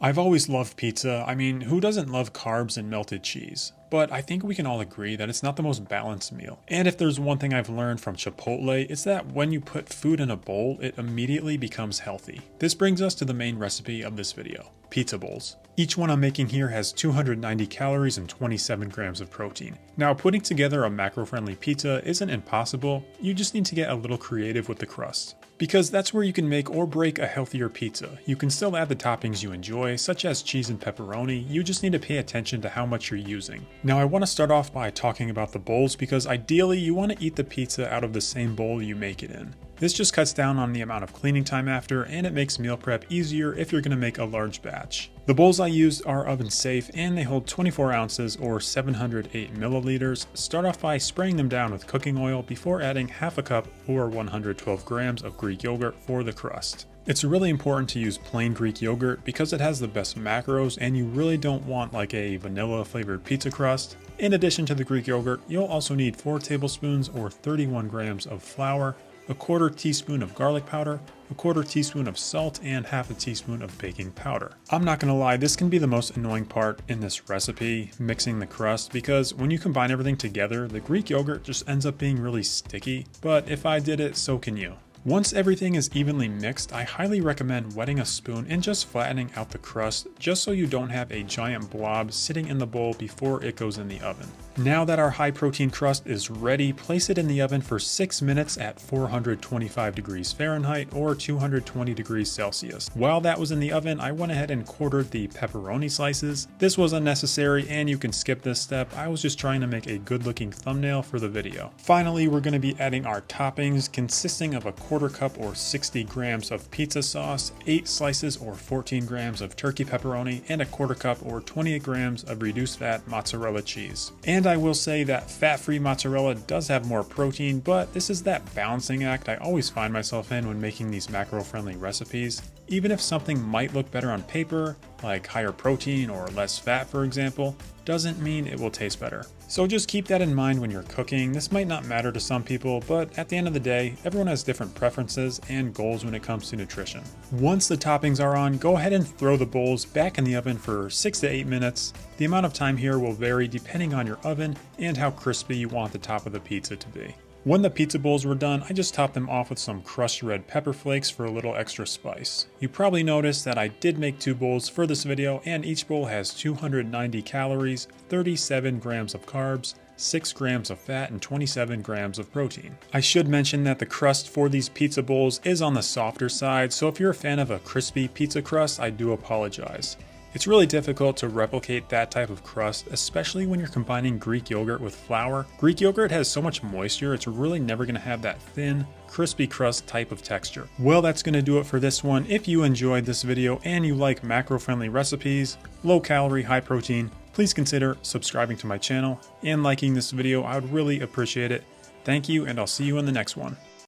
I've always loved pizza. I mean, who doesn't love carbs and melted cheese? But I think we can all agree that it's not the most balanced meal. And if there's one thing I've learned from Chipotle, it's that when you put food in a bowl, it immediately becomes healthy. This brings us to the main recipe of this video, pizza bowls. Each one I'm making here has 290 calories and 27 grams of protein. Now, putting together a macro-friendly pizza isn't impossible, you just need to get a little creative with the crust. Because that's where you can make or break a healthier pizza. You can still add the toppings you enjoy, such as cheese and pepperoni, you just need to pay attention to how much you're using. Now I want to start off by talking about the bowls because ideally you want to eat the pizza out of the same bowl you make it in. This just cuts down on the amount of cleaning time after, and it makes meal prep easier if you're going to make a large batch. The bowls I used are oven safe and they hold 24 ounces or 708 milliliters. Start off by spraying them down with cooking oil before adding half a cup or 112 grams of Greek yogurt for the crust. It's really important to use plain Greek yogurt because it has the best macros and you really don't want like a vanilla flavored pizza crust. In addition to the Greek yogurt, you'll also need 4 tablespoons or 31 grams of flour, a quarter teaspoon of garlic powder, a quarter teaspoon of salt, and half a teaspoon of baking powder. I'm not gonna lie, this can be the most annoying part in this recipe, mixing the crust, because when you combine everything together, the Greek yogurt just ends up being really sticky, but if I did it, so can you. Once everything is evenly mixed, I highly recommend wetting a spoon and just flattening out the crust just so you don't have a giant blob sitting in the bowl before it goes in the oven. Now that our high protein crust is ready, place it in the oven for 6 minutes at 425 degrees Fahrenheit or 220 degrees Celsius. While that was in the oven, I went ahead and quartered the pepperoni slices. This was unnecessary and you can skip this step. I was just trying to make a good looking thumbnail for the video. Finally, we're going to be adding our toppings consisting of a quarter cup or 60 grams of pizza sauce, 8 slices or 14 grams of turkey pepperoni, and a quarter cup or 28 grams of reduced fat mozzarella cheese. And I will say that fat-free mozzarella does have more protein, but this is that balancing act I always find myself in when making these macro-friendly recipes. Even if something might look better on paper, like higher protein or less fat for example, doesn't mean it will taste better. So just keep that in mind when you're cooking. This might not matter to some people, but at the end of the day, everyone has different preferences and goals when it comes to nutrition. Once the toppings are on, go ahead and throw the bowls back in the oven for 6 to 8 minutes. The amount of time here will vary depending on your oven and how crispy you want the top of the pizza to be. When the pizza bowls were done, I just topped them off with some crushed red pepper flakes for a little extra spice. You probably noticed that I did make 2 bowls for this video, and each bowl has 290 calories, 37 grams of carbs, 6 grams of fat, and 27 grams of protein. I should mention that the crust for these pizza bowls is on the softer side, so if you're a fan of a crispy pizza crust, I do apologize. It's really difficult to replicate that type of crust, especially when you're combining Greek yogurt with flour. Greek yogurt has so much moisture, it's really never going to have that thin, crispy crust type of texture. Well, that's going to do it for this one. If you enjoyed this video and you like macro-friendly recipes, low calorie, high protein, please consider subscribing to my channel and liking this video. I would really appreciate it. Thank you, and I'll see you in the next one.